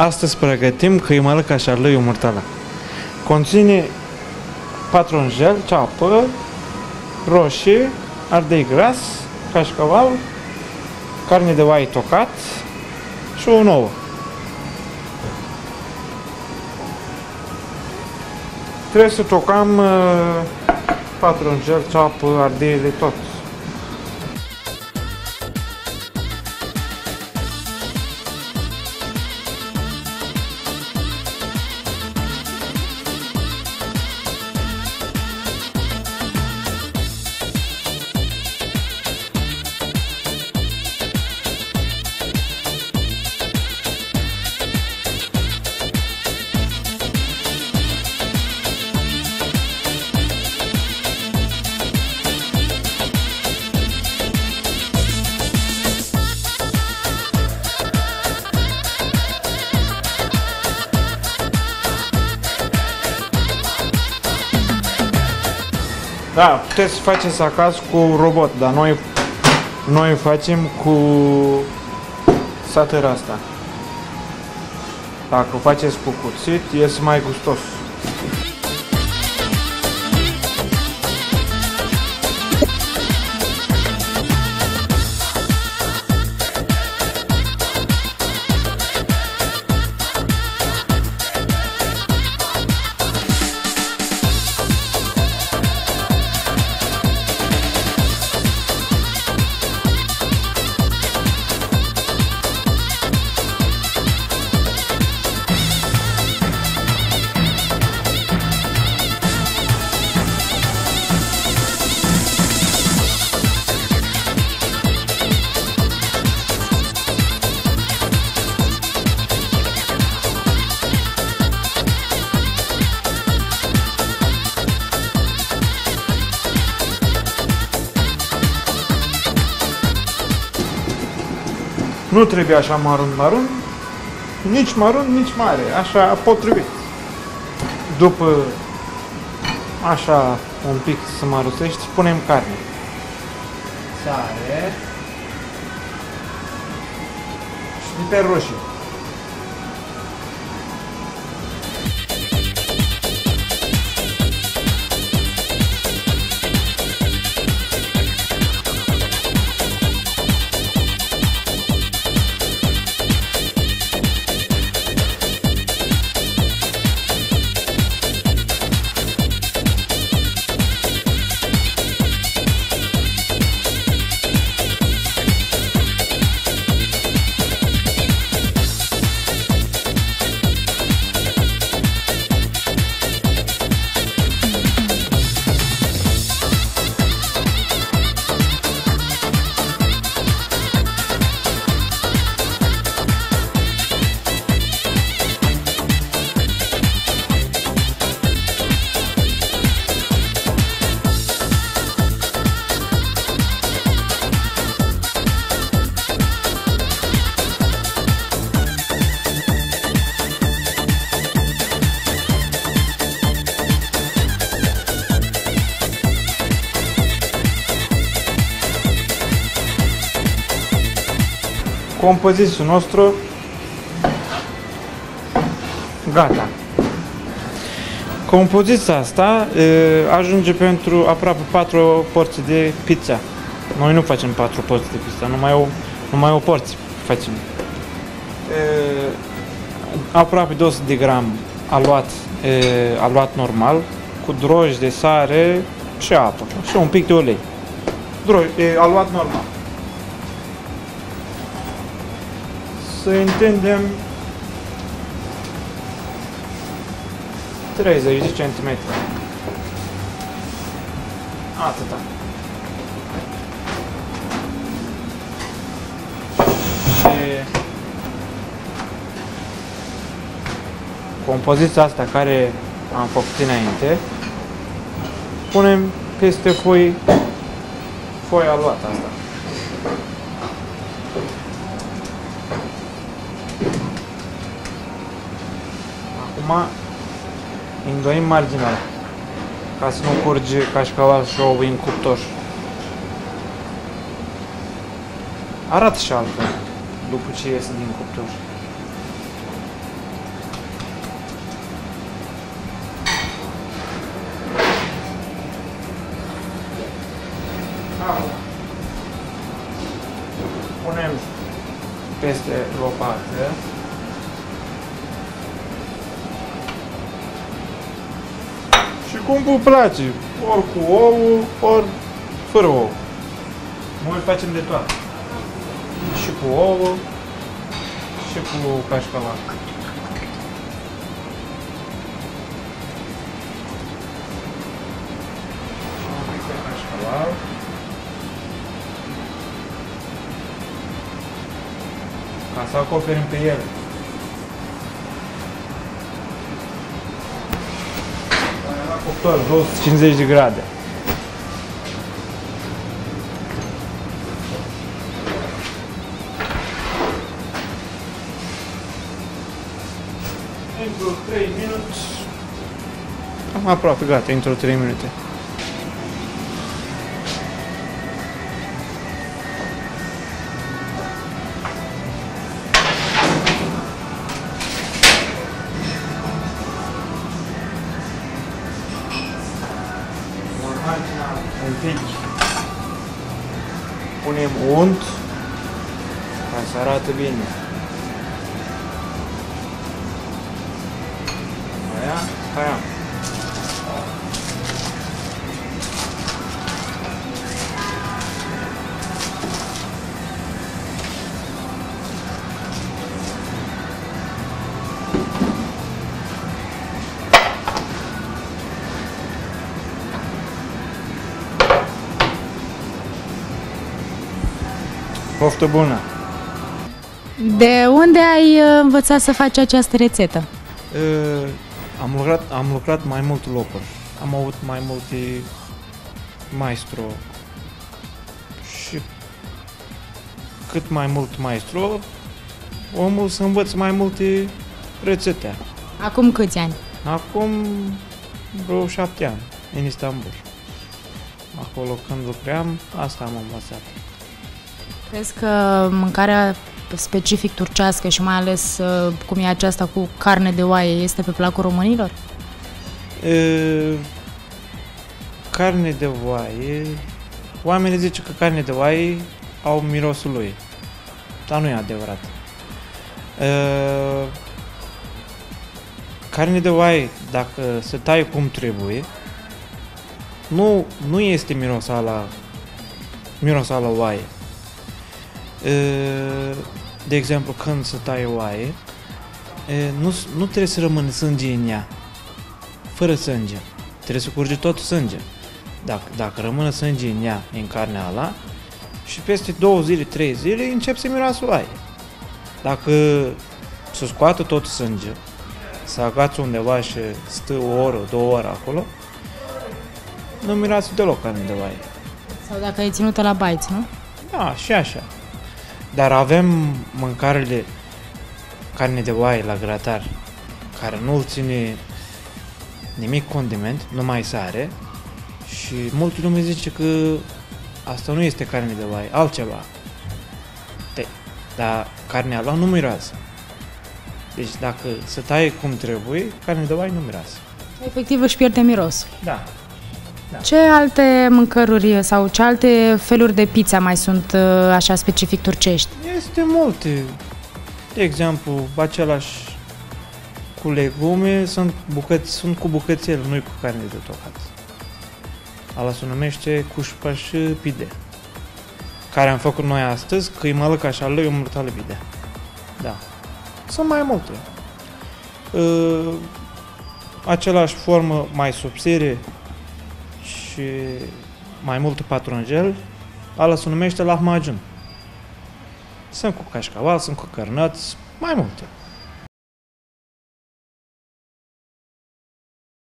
Astăzi pregătim căimălăca șarlăiu murtala. Conține patronjel, ceapă, roșii, ardei gras, cașcaval, carne de oaie tocat și o nouă. Trebuie să tocăm patronjel, ceapă, ardeile, tot. Da, puteți să faceți acasă cu robot, dar noi facem cu satera asta. Dacă o faceți cu cuțit, iese mai gustos. Nu trebuie așa marunt, nici marunt, nici mare, așa potrivit. După așa un pic să mărusești, punem carne. Sare și piper roșii. Compozițul nostru gata. Compoziția asta ajunge pentru aproape 4 porții de pizza. Noi nu facem 4 porții de pizza, numai o porție facem. Aproape 200 de gram aluat normal, cu droji de sare și apă și un pic de ulei. Aluat normal. Să întindem 30 de centimetri. Atâta. Și compoziția asta care am făcut înainte, punem peste foaia aluată asta. Acum îndoim marginal, ca să nu curge cașcaval și ouă în cuptor. Arată și altfel după ce iese din cuptor. Acum punem peste lopată. Și cum vă place, ori cu ou, ori fără ou. Noi facem de toate. Și cu ouă, și cu cașcaval. Și un pic de cașcaval. Ca să acoperim pe el. La cuptor, 250 de grade. Într-o 3 minute. Am aproape gata, într-o 3 minute. Un pic punem unt ca să arate bine. Aia. Poftă bună! De unde ai învățat să faci această rețetă? Am lucrat mai multe locuri. Am avut mai multe maestro și cât mai mult maestro, omul să învăț mai multe rețete. Acum câți ani? Acum vreo 7 ani, în Istanbul. Acolo când lucram, asta am învățat. Crezi că mâncarea specific turcească și mai ales cum e aceasta cu carne de oaie este pe placul românilor? Carne de oaie, oamenii zice că carne de oaie au mirosul lui, dar nu e adevărat. Carne de oaie, dacă se taie cum trebuie, nu este miros ala oaie. De exemplu, când se taie oaie, nu trebuie să rămână sânge în ea, fără sânge. Trebuie să curge tot sânge. Dacă rămână sânge în ea, în carnea ala, și peste 2 zile, 3 zile, încep să miroasă oaie. Dacă se scoată tot sânge, să agați undeva și stă o oră, 2 ore acolo, nu miroasă deloc carne de oaie. Sau dacă e ținută la baiți, nu? Da, și așa. Dar avem mâncările, carne de oaie la grătar, care nu ține nimic condiment, numai sare, și multă lume zice că asta nu este carne de oaie, altceva. Dar carnea ala nu miroasă. Deci dacă se taie cum trebuie, carne de oaie nu miroasă. Efectiv își pierde mirosul. Da. Ce alte mâncăruri sau ce alte feluri de pizza mai sunt așa specific turcești? Este multe. De exemplu, același cu legume sunt cu bucățel, nu cu carne de tocat. Ala se numește cușpaș pide, care am făcut noi astăzi, că e mălăca și alui umărtale pide. Da. Sunt mai multe. Același formă mai subțire și mai mult patronjel, ala se numește lahmacun. Sunt cu cașcaval, sunt cu cărnăți, mai multe.